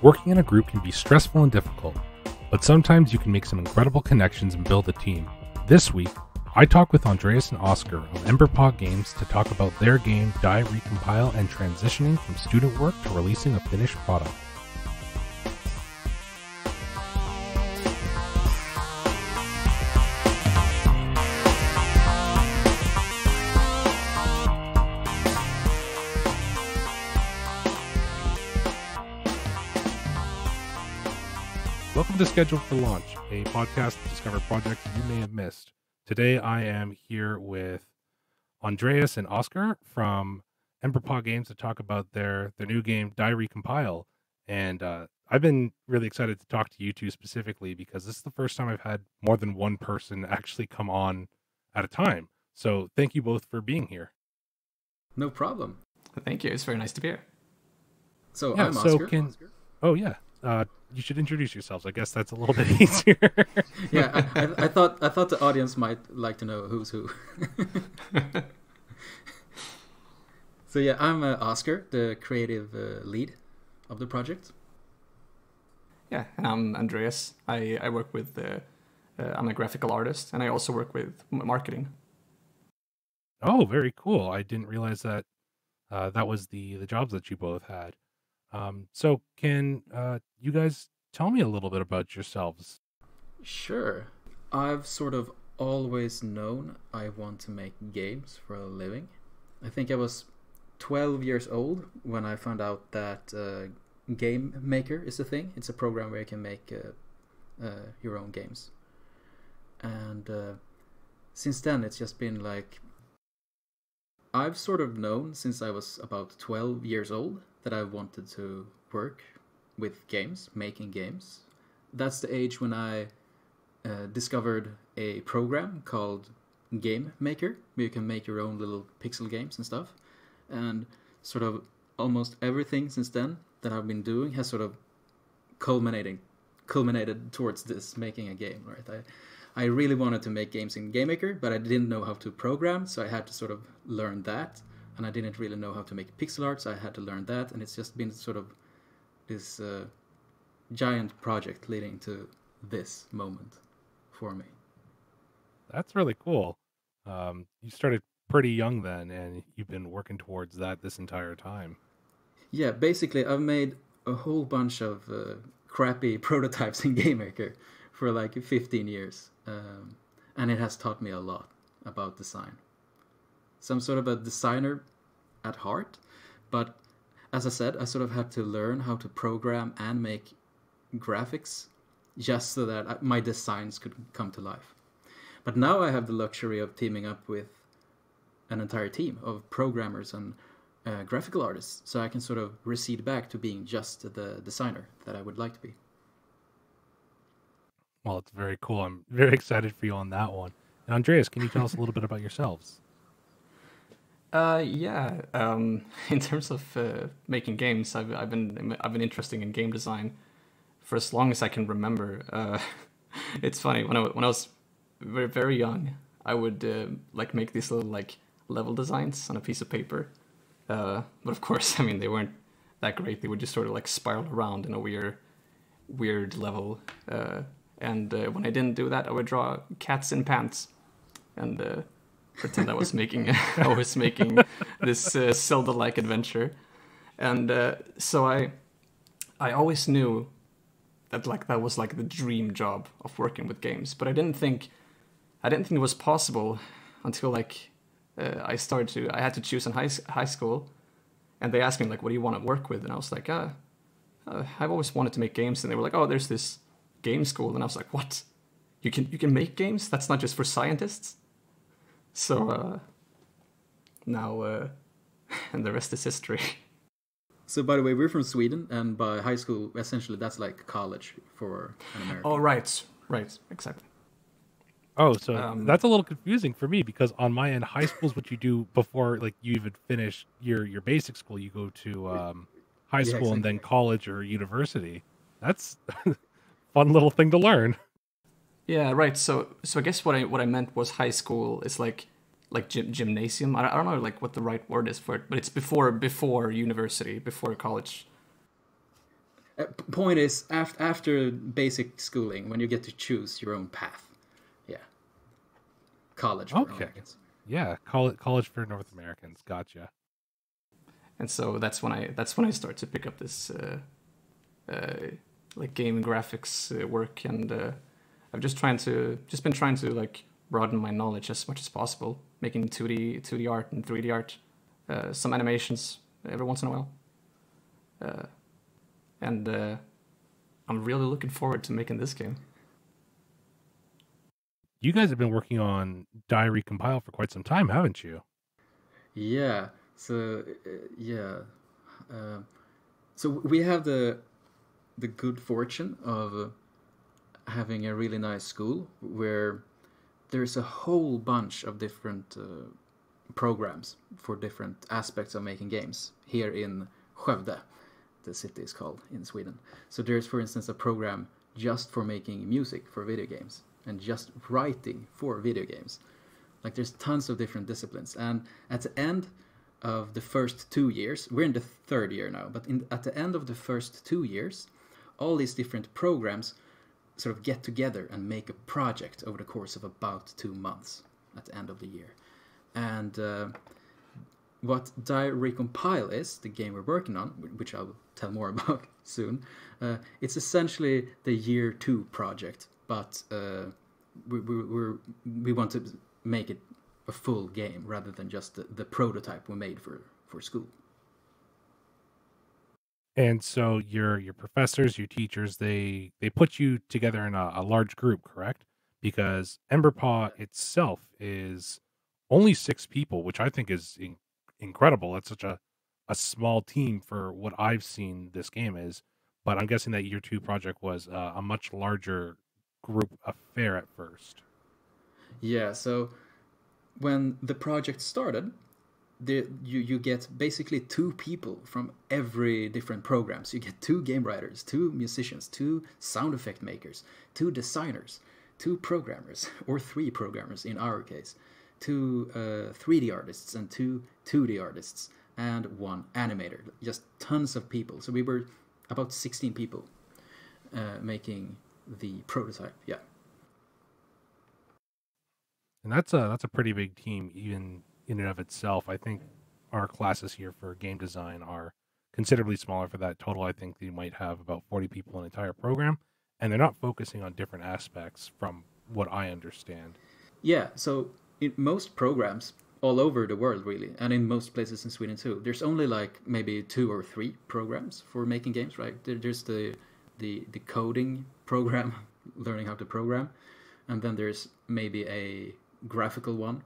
Working in a group can be stressful and difficult, but sometimes you can make some incredible connections and build a team. This week, I talk with Andreas and Oscar of EmberPaw Games to talk about their game Die Recompile and transitioning from student work to releasing a finished product. Welcome to Scheduled for Launch, a podcast to discover projects you may have missed. Today I am here with Andreas and Oscar from EmberPaw Games to talk about their new game, Die Recompile. And I've been really excited to talk to you two specifically because this is the first time I've had more than one person actually come on at a time. So thank you both for being here. No problem. Thank you. It's very nice to be here. So I'm Oscar. Oh, yeah. You should introduce yourselves. I guess that's a little bit easier. Yeah, I thought the audience might like to know who's who. So yeah, I'm Oscar, the creative lead of the project. Yeah, and I'm Andreas. I work with I'm a graphical artist, and I also work with marketing. Oh, very cool. I didn't realize that that was the jobs that you both had. So can you guys tell me a little bit about yourselves? Sure. I've sort of always known I want to make games for a living. I think I was 12 years old when I found out that Game Maker is a thing. It's a program where you can make your own games. And since then it's just been like, I've sort of known since I was about 12 years old that I wanted to work with games, making games. That's the age when I discovered a program called Game Maker, where you can make your own little pixel games and stuff. And sort of almost everything since then that I've been doing has sort of culminated towards this, making a game, right? I really wanted to make games in Game Maker, but I didn't know how to program, so I had to sort of learn that. And I didn't really know how to make pixel art, so I had to learn that. And it's just been sort of this giant project leading to this moment for me. That's really cool. You started pretty young then, and you've been working towards that this entire time. Yeah, basically I've made a whole bunch of crappy prototypes in Game Maker for like 15 years. And it has taught me a lot about design. So I'm sort of a designer at heart, but as I said, I sort of had to learn how to program and make graphics just so that my designs could come to life. But now I have the luxury of teaming up with an entire team of programmers and graphical artists, so I can sort of recede back to being just the designer that I would like to be. Well, it's very cool. I'm very excited for you on that one. And Andreas, can you tell us a little bit about yourselves? Yeah. In terms of making games, I've been interested in game design for as long as I can remember. It's funny when I was very, very young, I would like make these little like level designs on a piece of paper. But of course, I mean they weren't that great. They would just sort of like spiral around in a weird level. And when I didn't do that, I would draw cats in pants and pretend I was making this Zelda-like adventure. And so I always knew that like that was like the dream job of working with games, but I didn't think it was possible until like I had to choose in high school, and they asked me like, what do you want to work with? And I was like, I've always wanted to make games. And they were like, oh, there's this game school. And I was like, what? You can make games? That's not just for scientists? So now and the rest is history. So by the way, we're from Sweden, and by high school, essentially that's like college for an American. Oh, right, exactly. Oh, so that's a little confusing for me because on my end, high school is what you do before like you even finish your basic school. You go to high school, exactly, and then college or university. That's a fun little thing to learn. Yeah, right. So I guess what I meant was high school is like gymnasium. I don't know like what the right word is for it, but it's before university, before college. Point is, after basic schooling, when you get to choose your own path. Yeah. College for Okay. Americans. Yeah, college for North Americans. Gotcha. And so that's when I start to pick up this like game graphics work, and I've just been trying to like broaden my knowledge as much as possible, making 2D art and 3D art, some animations every once in a while, and I'm really looking forward to making this game. You guys have been working on Die Recompile for quite some time, haven't you? Yeah. So yeah. So we have the good fortune of having a really nice school where there's a whole bunch of different programs for different aspects of making games here in Skövde, the city is called in Sweden. So there's, for instance, a program just for making music for video games and just writing for video games. Like there's tons of different disciplines, and at the end of the first 2 years, we're in the third year now, but at the end of the first 2 years, all these different programs sort of get together and make a project over the course of about 2 months at the end of the year. And what Die Recompile is, the game we're working on, which I'll tell more about soon, it's essentially the year 2 project, but we want to make it a full game rather than just the prototype we made for school. And so your professors, your teachers, they put you together in a large group, correct? Because EmberPaw itself is only 6 people, which I think is incredible. That's such a small team for what I've seen this game is. But I'm guessing that year 2 project was a much larger group affair at first. Yeah, so when the project started, you get basically 2 people from every different program. So you get 2 game writers, 2 musicians, 2 sound effect makers, 2 designers, 2 programmers, or 3 programmers in our case, 2 3D artists and 2 2D artists, and 1 animator. Just tons of people. So we were about 16 people making the prototype. Yeah. And that's a pretty big team, even in and of itself. I think our classes here for game design are considerably smaller for that. Total, I think they might have about 40 people in an entire program, and they're not focusing on different aspects from what I understand. Yeah, so in most programs all over the world, really, and in most places in Sweden too, there's only like maybe 2 or 3 programs for making games, right? There's the coding program, learning how to program, and then there's maybe a graphical one.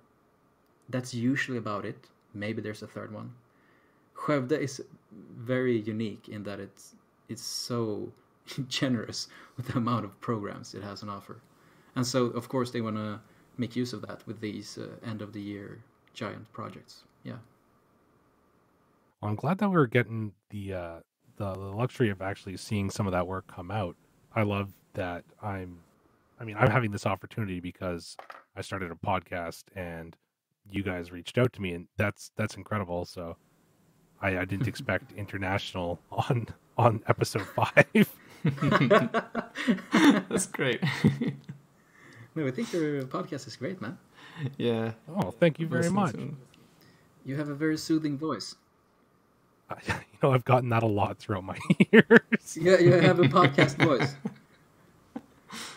That's usually about it. Maybe there's a third one. Skövde is very unique in that it's so generous with the amount of programs it has on offer. And so, of course, they want to make use of that with these end-of-the-year giant projects. Yeah. Well, I'm glad that we're getting the luxury of actually seeing some of that work come out. I love that I'm having this opportunity because I started a podcast and you guys reached out to me, and that's incredible. So I didn't expect international on episode 5. That's great. No, I think your podcast is great, man. Yeah. Oh, thank you very much. You have a very soothing voice. I've gotten that a lot throughout my years. Yeah, you have a podcast voice.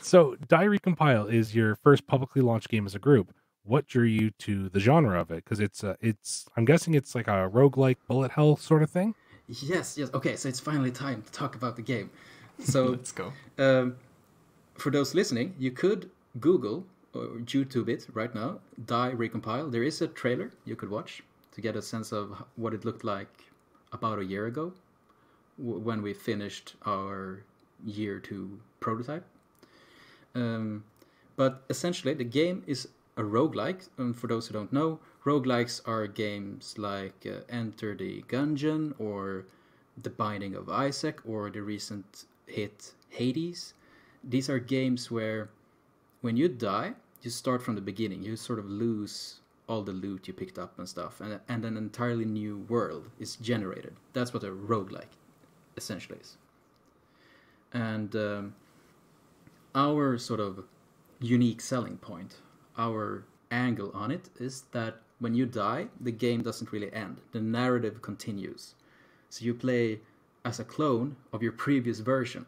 So, Die Recompile is your first publicly launched game as a group. What drew you to the genre of it? Because it's I'm guessing it's like a roguelike bullet hell sort of thing. Yes. Okay, so it's finally time to talk about the game. So let's go. For those listening, you could Google or YouTube it right now. Die Recompile. There is a trailer you could watch to get a sense of what it looked like about a year ago when we finished our year 2 prototype. But essentially, the game is a roguelike. And for those who don't know, roguelikes are games like Enter the Gungeon or The Binding of Isaac or the recent hit Hades. These are games where when you die, you start from the beginning. You sort of lose all the loot you picked up and stuff, and an entirely new world is generated. That's what a roguelike essentially is. And our sort of unique selling point, our angle on it, is that when you die, the game doesn't really end. The narrative continues. So you play as a clone of your previous version.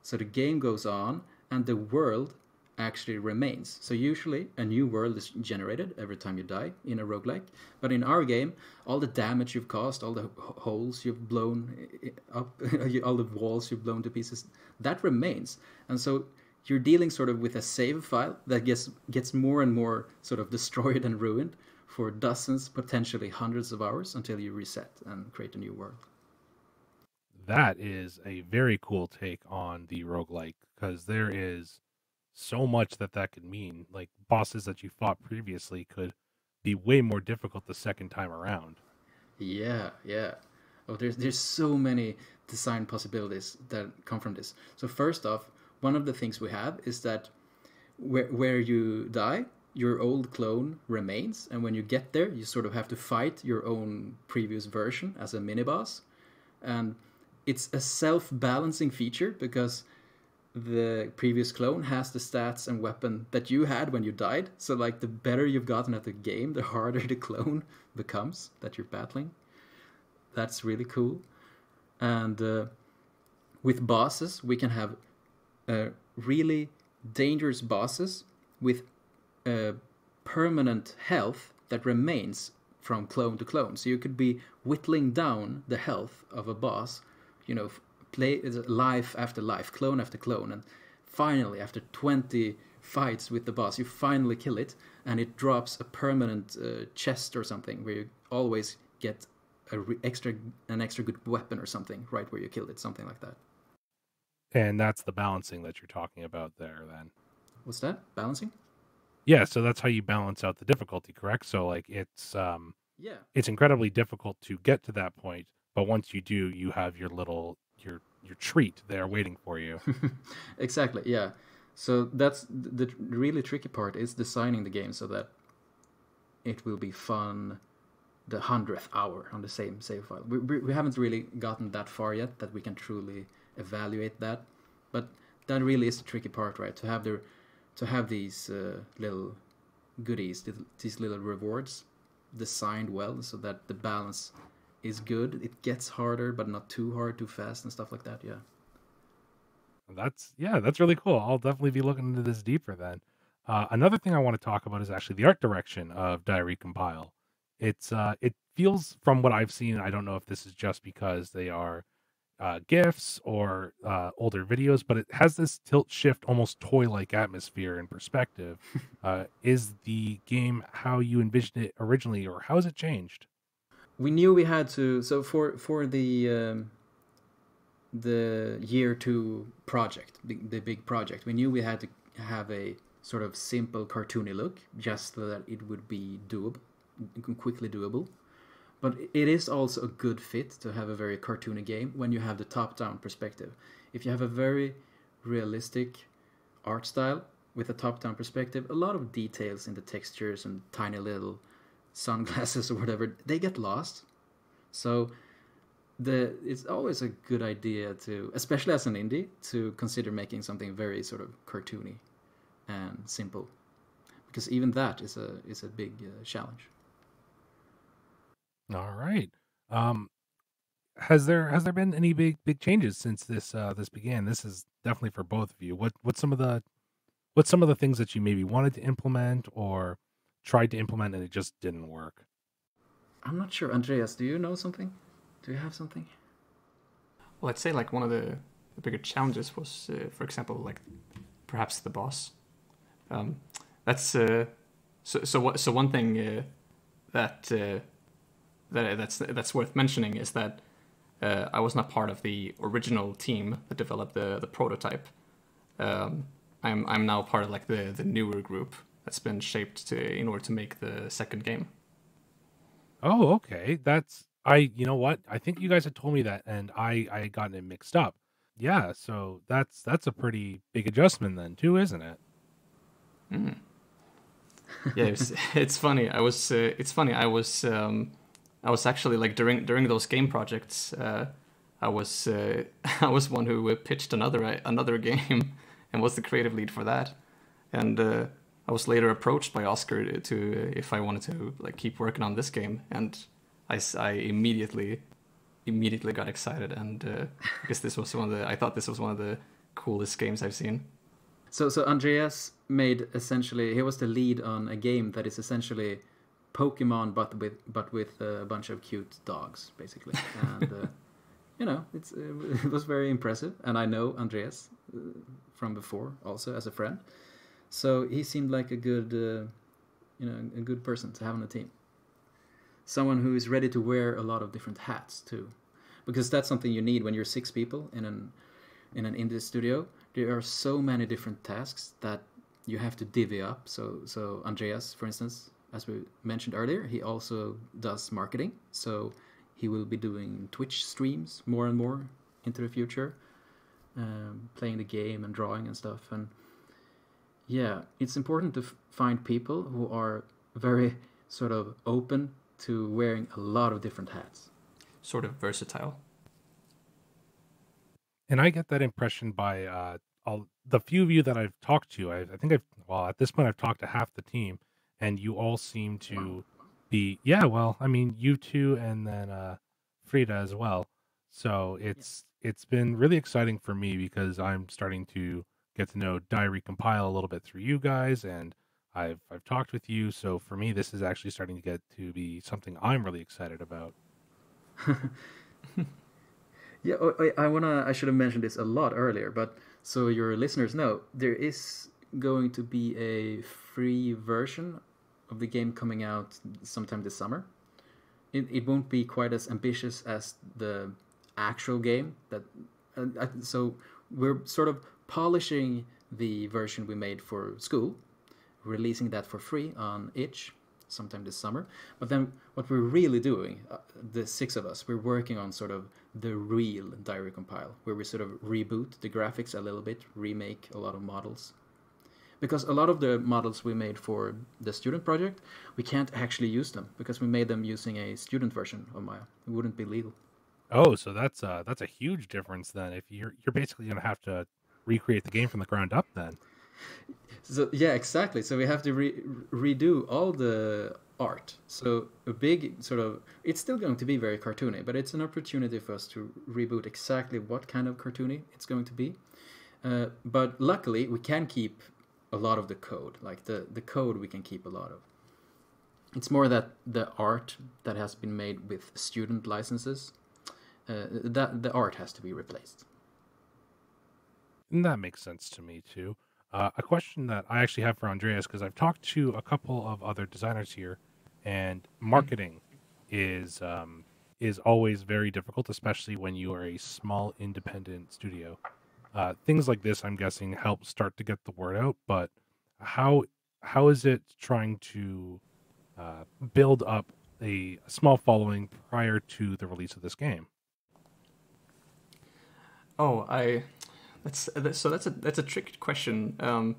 So the game goes on, and the world actually remains. So usually a new world is generated every time you die in a roguelike. But in our game, all the damage you've caused, all the holes you've blown up, all the walls you've blown to pieces, that remains. And so you're dealing sort of with a save file that gets more and more sort of destroyed and ruined for dozens, potentially hundreds of hours until you reset and create a new world. That is a very cool take on the roguelike, because there is so much that could mean. Like, bosses that you fought previously could be way more difficult the second time around. Yeah. Oh, there's so many design possibilities that come from this. So first off, one of the things we have is that where you die, your old clone remains, and when you get there, you sort of have to fight your own previous version as a mini-boss. And it's a self-balancing feature because the previous clone has the stats and weapon that you had when you died. So like the better you've gotten at the game, the harder the clone becomes that you're battling. That's really cool. And with bosses, we can have really dangerous bosses with permanent health that remains from clone to clone. So you could be whittling down the health of a boss, play life after life, clone after clone, and finally, after 20 fights with the boss, you finally kill it, and it drops a permanent chest or something where you always get an extra good weapon or something right where you killed it, something like that. And that's the balancing that you're talking about there, then. What's that? Balancing? Yeah, so that's how you balance out the difficulty, correct? So like it's incredibly difficult to get to that point, but once you do, you have your little your treat there waiting for you. Exactly, yeah. So that's the really tricky part, is designing the game so that it will be fun the 100th hour on the same save file. We haven't really gotten that far yet that we can truly evaluate that, but that really is the tricky part, right? To have these little goodies, these little rewards designed well so that the balance is good. It gets harder, but not too hard, too fast, and stuff like that. Yeah. That's really cool. I'll definitely be looking into this deeper then. Another thing I want to talk about is actually the art direction of Die Recompile. It feels, from what I've seen, I don't know if this is just because they are GIFs or older videos, but it has this tilt shift, almost toy-like atmosphere and perspective. Is the game how you envisioned it originally, or how has it changed? We knew we had to. So for the year 2 project, the big project, we knew we had to have a sort of simple cartoony look, just so that it would be quickly doable. But it is also a good fit to have a very cartoony game when you have the top-down perspective. If you have a very realistic art style with a top-down perspective, a lot of details in the textures and tiny little sunglasses or whatever, they get lost. So it's always a good idea to, especially as an indie, to consider making something very sort of cartoony and simple, because even that is a big challenge. All right. Has there been any big changes since this began? This is definitely for both of you. What's some of the things that you maybe wanted to implement or tried to implement and it just didn't work? I'm not sure. Andreas, do you know something? Do you have something? Well, I'd say like one of the bigger challenges was, for example, like perhaps the boss. That's one thing that's worth mentioning is that I was not part of the original team that developed the prototype. I'm now part of like the newer group that's been shaped in order to make the second game. Oh, okay. You know what? I think you guys had told me that, and I had gotten it mixed up. Yeah, so that's a pretty big adjustment then, too, isn't it? Mm. Yeah, it's funny. I was actually like during those game projects, I was I was one who pitched another game and was the creative lead for that. And I was later approached by Oscar to if I wanted to like keep working on this game, and I immediately got excited, and because this was I thought this was one of the coolest games I've seen. So Andreas made essentially, he was the lead on a game that is essentially Pokemon but with a bunch of cute dogs, basically. And it was very impressive, and I know Andreas from before also as a friend. So he seemed like a good a good person to have on the team. Someone who is ready to wear a lot of different hats too, because that's something you need when you're 6 people in an indie studio. There are so many different tasks that you have to divvy up. So Andreas, for instance, as we mentioned earlier, he also does marketing. So he will be doing Twitch streams more and more into the future, playing the game and drawing and stuff. And yeah, it's important to find people who are very sort of open to wearing a lot of different hats. Sort of versatile. And I get that impression by the few of you that I've talked to. I think at this point I've talked to half the team, and you all seem to be, you two and then Frida as well. So it's been really exciting for me because I'm starting to get to know Die Recompile a little bit through you guys, and I've talked with you. So for me, this is actually starting to get to be something I'm really excited about. Yeah, I should have mentioned this a lot earlier, but so your listeners know, there is going to be a free version of the game coming out sometime this summer. It won't be quite as ambitious as the actual game. So we're sort of polishing the version we made for school, releasing that for free on itch sometime this summer. But then what we're really doing, the 6 of us, we're working on sort of the real Die Recompile, where we sort of reboot the graphics a little bit, remake a lot of models. Because a lot of the models we made for the student project, we can't actually use them because we made them using a student version of Maya. It wouldn't be legal. Oh, so that's a huge difference then. If you're basically going to have to recreate the game from the ground up then. So yeah, exactly. So we have to redo all the art. So a big sort of, it's still going to be very cartoony, but it's an opportunity for us to reboot exactly what kind of cartoony it's going to be. But luckily, we can keep a lot of the code. Like the code we can keep a lot of. It's more that the art that has been made with student licenses, that the art has to be replaced. And that makes sense to me too. A question that I actually have for Andreas, because I've talked to a couple of other designers here, and marketing is always very difficult, especially when you are a small independent studio. Things like this, I'm guessing, help start to get the word out. But how is it trying to build up a small following prior to the release of this game? That's a tricky question. I'm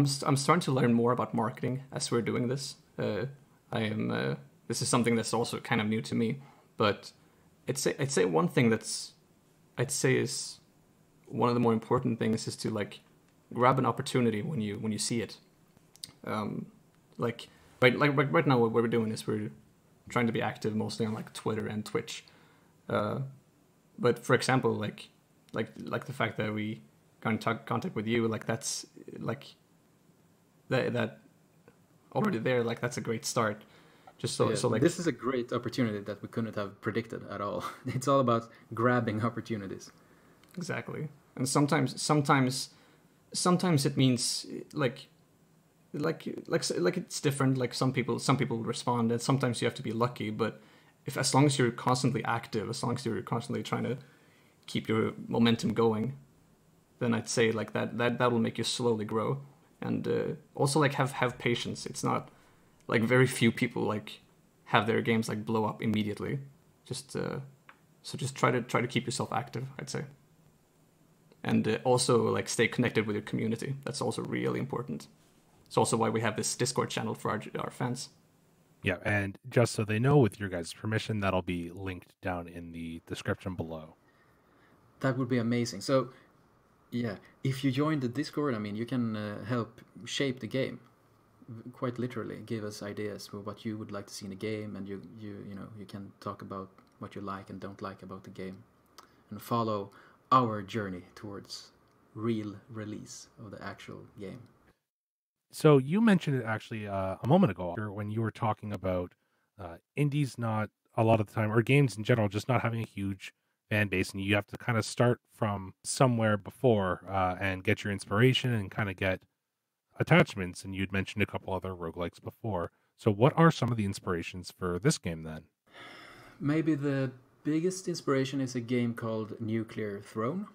starting to learn more about marketing as we're doing this. This is something that's also kind of new to me, but I'd say one thing is one of the more important things is to like grab an opportunity when you see it. Right now what we're doing is we're trying to be active mostly on like Twitter and Twitch. But for example, like the fact that we got in contact with you, like that's like that already there, like that's a great start. So like this is a great opportunity that we couldn't have predicted at all. It's all about grabbing opportunities. Exactly, and sometimes it means like it's different. Like some people respond, and sometimes you have to be lucky. But as long as you're constantly active, as long as you're constantly trying to keep your momentum going, then I'd say like that will make you slowly grow. And also like have patience. It's not like very few people like have their games like blow up immediately. So just try to keep yourself active, I'd say. And also like stay connected with your community. That's also really important. It's also why we have this Discord channel for our fans. Yeah, and just so they know, with your guys' permission, that'll be linked down in the description below. That would be amazing. So, yeah, if you join the Discord, I mean, you can help shape the game. Quite literally, give us ideas for what you would like to see in the game, and you can talk about what you like and don't like about the game, and follow our journey towards real release of the actual game. So you mentioned it actually a moment ago when you were talking about indies not a lot of the time, or games in general, just not having a huge fan base, and you have to kind of start from somewhere before and get your inspiration and kind of get attachments. And you'd mentioned a couple other roguelikes before. So what are some of the inspirations for this game then? Maybe the biggest inspiration is a game called Nuclear Throne.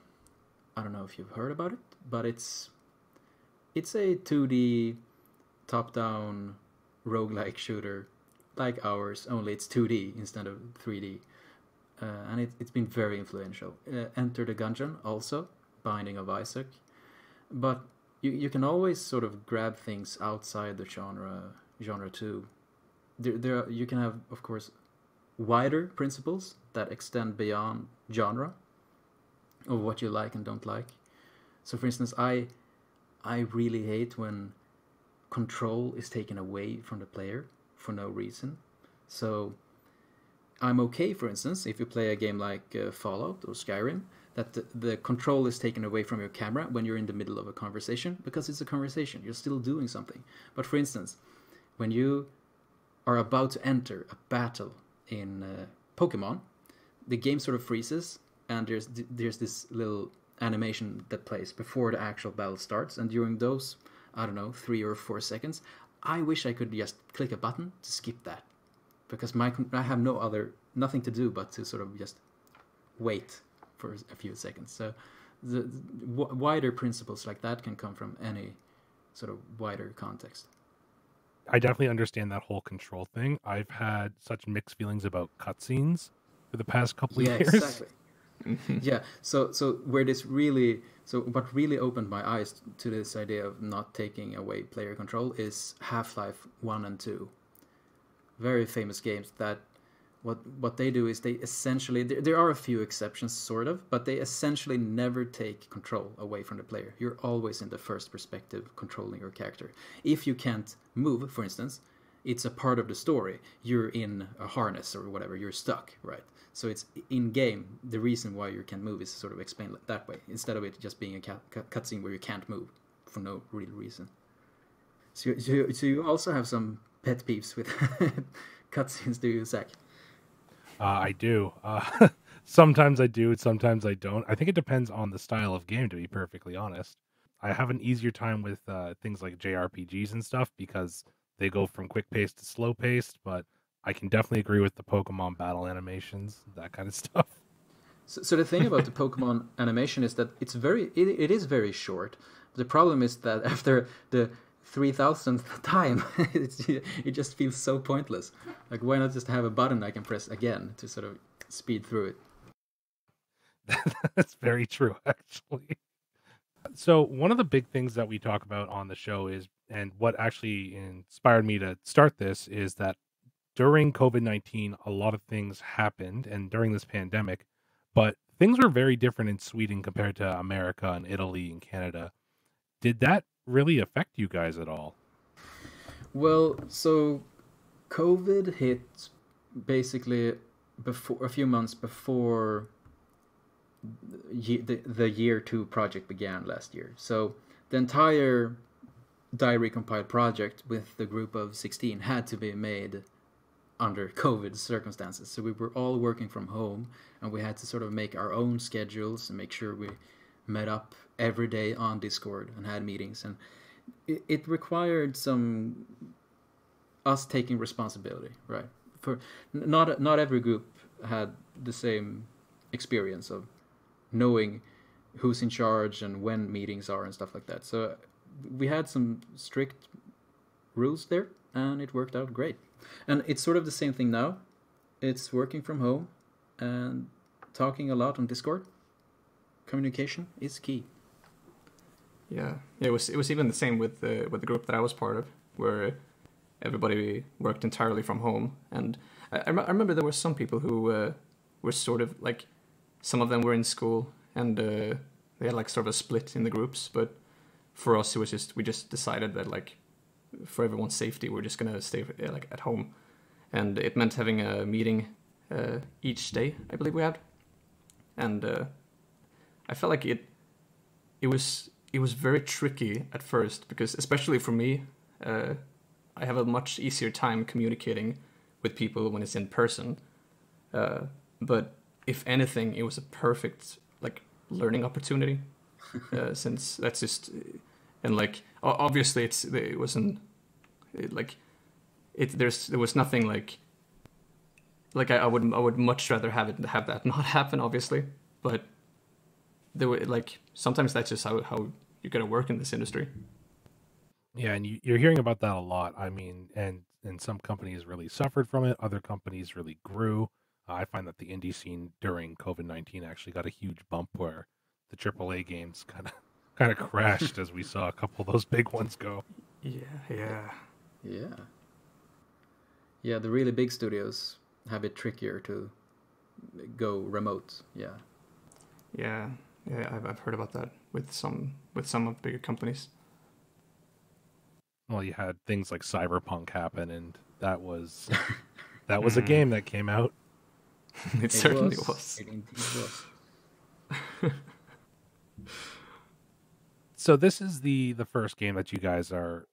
I don't know if you've heard about it, but it's a 2D top-down roguelike shooter like ours, only it's 2D instead of 3D. And it's been very influential. Enter the Gungeon also, Binding of Isaac. But you can always sort of grab things outside the genre too. You can have, of course, wider principles that extend beyond genre of what you like and don't like. So, for instance, I really hate when control is taken away from the player for no reason. So I'm okay, for instance, if you play a game like Fallout or Skyrim, that the control is taken away from your camera when you're in the middle of a conversation, because it's a conversation. You're still doing something. But for instance, when you are about to enter a battle in Pokemon, the game sort of freezes, and there's this little animation that plays before the actual battle starts, and during those, I don't know, 3 or 4 seconds, I wish I could just click a button to skip that, because I have nothing to do but to sort of just wait for a few seconds. So the wider principles like that can come from any sort of wider context. I definitely understand that whole control thing. I've had such mixed feelings about cutscenes for the past couple of years. Exactly. Yeah, so what really opened my eyes to this idea of not taking away player control is Half-Life 1 and 2. Very famous games that what they do is they essentially, there are a few exceptions sort of, but they essentially never take control away from the player. You're always in the first perspective controlling your character. If you can't move, for instance, it's a part of the story. You're in a harness or whatever, you're stuck, right? So it's in game, the reason why you can't move is sort of explained that way, instead of it just being a cutscene where you can't move for no real reason. So you also have some pet peeves with cutscenes, do you, Zach? I do. Sometimes I do, sometimes I don't. I think it depends on the style of game, to be perfectly honest. I have an easier time with things like JRPGs and stuff because they go from quick paced to slow paced, but I can definitely agree with the Pokemon battle animations, that kind of stuff. So the thing about the Pokemon animation is that it is very short. The problem is that after the 3,000th time, it just feels so pointless. Like, why not just have a button I can press again to sort of speed through it? That's very true, actually. So one of the big things that we talk about on the show is, and what actually inspired me to start this, is that during COVID-19, a lot of things happened, and during this pandemic, but things were very different in Sweden compared to America and Italy and Canada. Did that really affect you guys at all? Well, so COVID hit basically a few months before the year 2 project began last year. So the entire Die Recompile project with the group of 16 had to be made under COVID circumstances. So we were all working from home, and we had to sort of make our own schedules and make sure we met up every day on Discord and had meetings. And it required us taking responsibility, right? For not every group had the same experience of knowing who's in charge and when meetings are and stuff like that. So we had some strict rules there, and it worked out great. And it's sort of the same thing now. It's working from home and talking a lot on Discord. Communication is key. Yeah, it was even the same with the group that I was part of, where everybody worked entirely from home. And I remember there were some people who were sort of like, some of them were in school, and they had like sort of a split in the groups. But for us, it was just, we just decided that like, for everyone's safety, we're just gonna stay like at home, and it meant having a meeting each day, I believe we had. And I felt like it was very tricky at first, because especially for me, I have a much easier time communicating with people when it's in person. But if anything, it was a perfect like learning opportunity, since that's just, and like obviously there was nothing like I would much rather have that not happen, obviously, but there were like, sometimes that's just how you gotta work in this industry. Yeah, and you're hearing about that a lot. I mean, and some companies really suffered from it. Other companies really grew. I find that the indie scene during COVID-19 actually got a huge bump, where the AAA games kind of crashed as we saw a couple of those big ones go. Yeah. The really big studios have it trickier to go remote. Yeah, I've heard about that with some of the bigger companies. Well, you had things like Cyberpunk happen, and that was a game that came out. It certainly was. It indeed was. So this is the first game that you guys are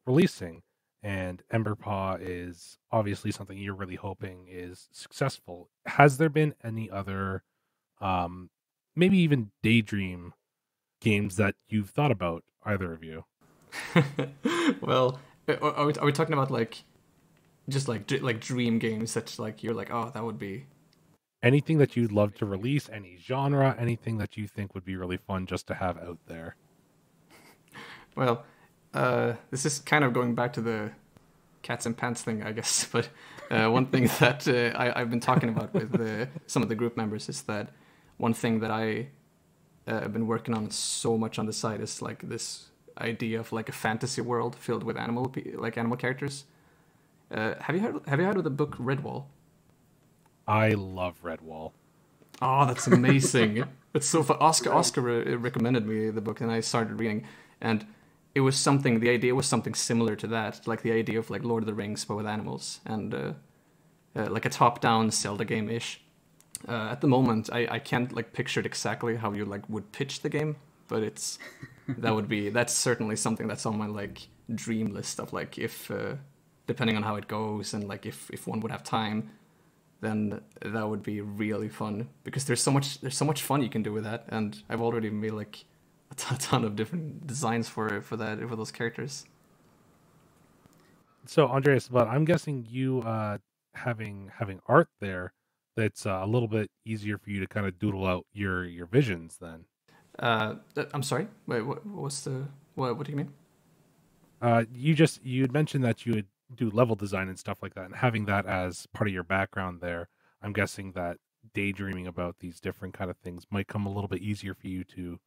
releasing, and EmberPaw is obviously something you're really hoping is successful. Has there been any other, maybe even daydream games that you've thought about, either of you? Well, are we talking about like just like dream games that like you're like, oh, that would be anything that you'd love to release, any genre, anything that you think would be really fun just to have out there? Well, this is kind of going back to the cats and pants thing, I guess. But one thing that I've been talking about with some of the group members is that one thing that I have been working on so much on the side is like this idea of like a fantasy world filled with animal characters. Have you heard of the book Redwall? I love Redwall. Oh, that's amazing! It's so fun. Oscar recommended me the book, and I started reading, and it was something. The idea was something similar to that, like the idea of like Lord of the Rings but with animals, and like a top-down Zelda game-ish. At the moment, I can't like picture it exactly how you like would pitch the game, but that's certainly something that's on my like dream list of like, if depending on how it goes, and like if one would have time, then that would be really fun, because there's so much fun you can do with that, and I've already made like a ton of different designs for those characters. So Andreas, but I'm guessing you having art there, that's a little bit easier for you to kind of doodle out your visions then. I'm sorry. Wait, what do you mean? You had mentioned that you would do level design and stuff like that, and having that as part of your background there, I'm guessing that daydreaming about these different kind of things might come a little bit easier for you to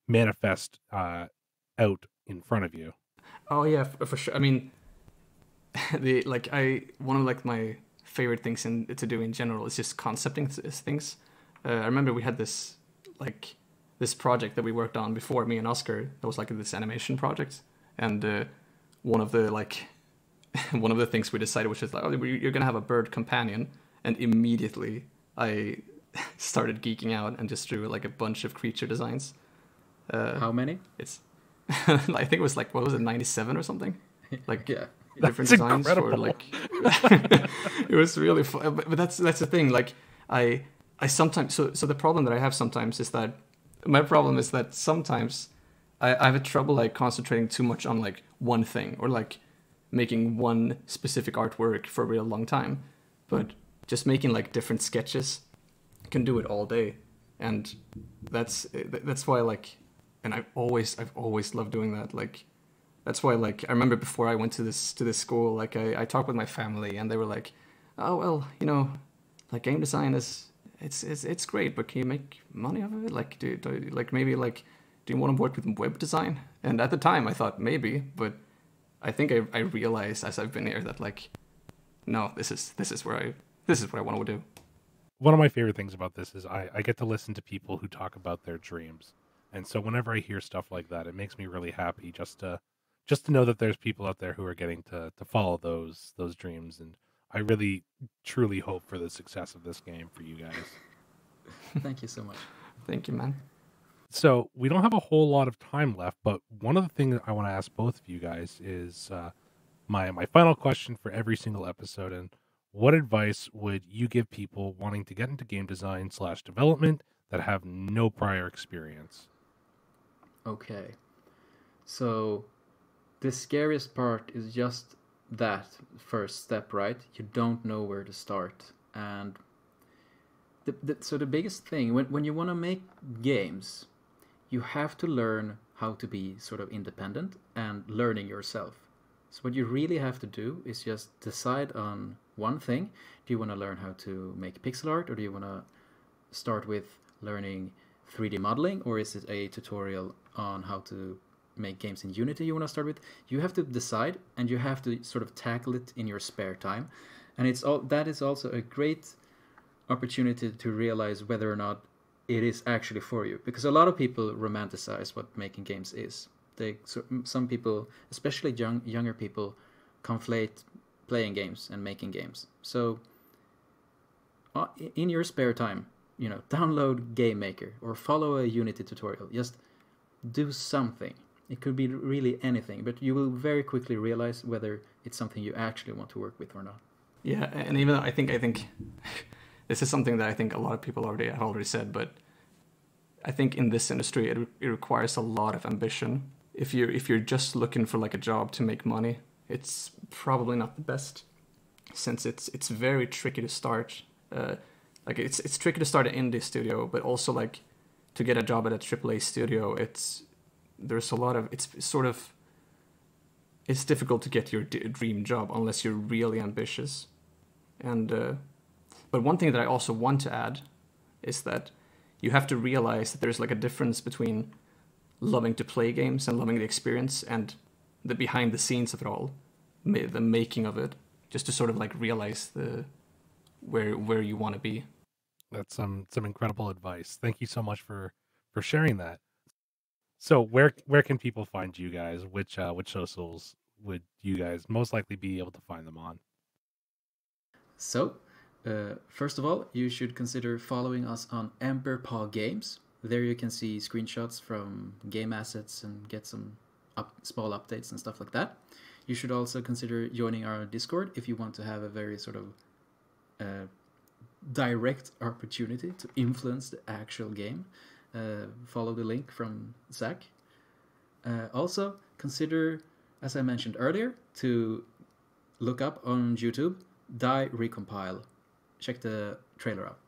manifest out in front of you. Oh yeah, for sure. I mean, one of like my favorite things to do in general is just concepting things. I remember we had this project that we worked on before, me and Oscar. That was like this animation project, and one of the things we decided was just like, oh, you're gonna have a bird companion, and immediately I started geeking out and just drew like a bunch of creature designs. How many? It's I think it was like, what was it, 97 or something? Like yeah, different that's designs incredible. for like. It was really fun, but that's the thing. Like I sometimes so the problem that I have sometimes is that sometimes I have a trouble like concentrating too much on like one thing, or like making one specific artwork for a real long time, but just making like different sketches, I can do it all day, and that's why like, and I've always loved doing that. Like that's why like I remember before I went to this school, like I talked with my family, and they were like, oh well, like game design is it's great, but can you make money off of it? Like do you want to work with web design? And at the time I thought maybe, but I think I realized as I've been here that like, no, this is what I want to do. One of my favorite things about this is I get to listen to people who talk about their dreams. And so whenever I hear stuff like that, it makes me really happy just to know that there's people out there who are getting to follow those dreams. And I really, truly hope for the success of this game for you guys. Thank you so much. Thank you, man. So we don't have a whole lot of time left, but one of the things I want to ask both of you guys is my final question for every single episode. And what advice would you give people wanting to get into game design / development that have no prior experience? Okay. So the scariest part is just that first step, right? You don't know where to start. And so the biggest thing, when you want to make games, you have to learn how to be sort of independent and learning yourself. So what you really have to do is just decide on one thing. Do you want to learn how to make pixel art, or do you want to start with learning 3D modeling, or is it a tutorial on how to make games in Unity you want to start with? You have to decide, and you have to sort of tackle it in your spare time. And that is also a great opportunity to realize whether or not it is actually for you, because a lot of people romanticize what making games is. Some people, especially younger people, conflate playing games and making games. So in your spare time, download Game Maker or follow a Unity tutorial. Just do something. It could be really anything, but you will very quickly realize whether it's something you actually want to work with or not. Yeah, and even though I think this is something that I think a lot of people have already said, but I think in this industry it requires a lot of ambition. If you're just looking for like a job to make money, it's probably not the best, since it's very tricky to start. Like it's tricky to start an indie studio, but also like to get a job at a AAA studio, it's difficult to get your dream job unless you're really ambitious. And but one thing that I also want to add is that you have to realize that there's like a difference between loving to play games and loving the experience and the behind the scenes of it all, the making of it, just to sort of like realize where you want to be. That's some incredible advice. Thank you so much for sharing that. So where can people find you guys? Which socials would you guys most likely be able to find them on? So, first of all, you should consider following us on EmberPaw Games. There you can see screenshots from game assets and get some small updates and stuff like that. You should also consider joining our Discord if you want to have a very sort of direct opportunity to influence the actual game. Follow the link from Zach. Also, consider, as I mentioned earlier, to look up on YouTube Die Recompile. Check the trailer out.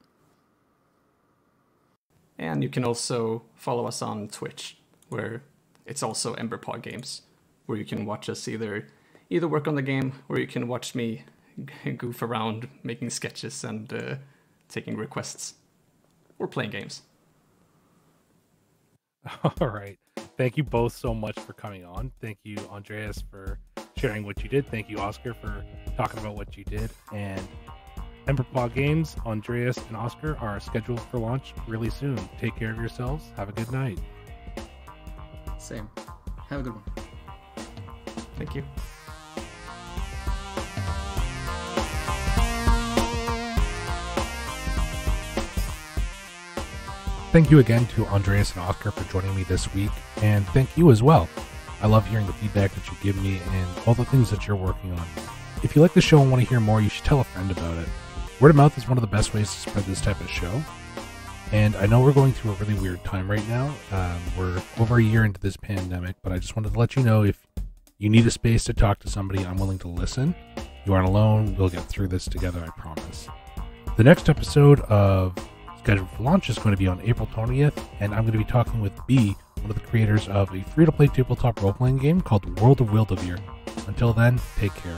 And you can also follow us on Twitch, where it's also EmberPaw Games, where you can watch us either work on the game, or you can watch me goof around making sketches and taking requests, or playing games. All right. Thank you both so much for coming on. Thank you, Andreas, for sharing what you did. Thank you, Oscar, for talking about what you did. And EmberPaw Games, Andreas and Oscar are scheduled for launch really soon. Take care of yourselves. Have a good night. Same. Have a good one. Thank you. Thank you again to Andreas and Oscar for joining me this week, and thank you as well. I love hearing the feedback that you give me and all the things that you're working on. If you like the show and want to hear more, you should tell a friend about it. Word of mouth is one of the best ways to spread this type of show. And I know we're going through a really weird time right now. We're over a year into this pandemic, but I just wanted to let you know, if you need a space to talk to somebody, I'm willing to listen. You aren't alone. We'll get through this together, I promise. The next episode of Scheduled for Launch is going to be on April 20th, and I'm going to be talking with B, one of the creators of a free-to-play tabletop role-playing game called World of Wildevere. Until then, take care.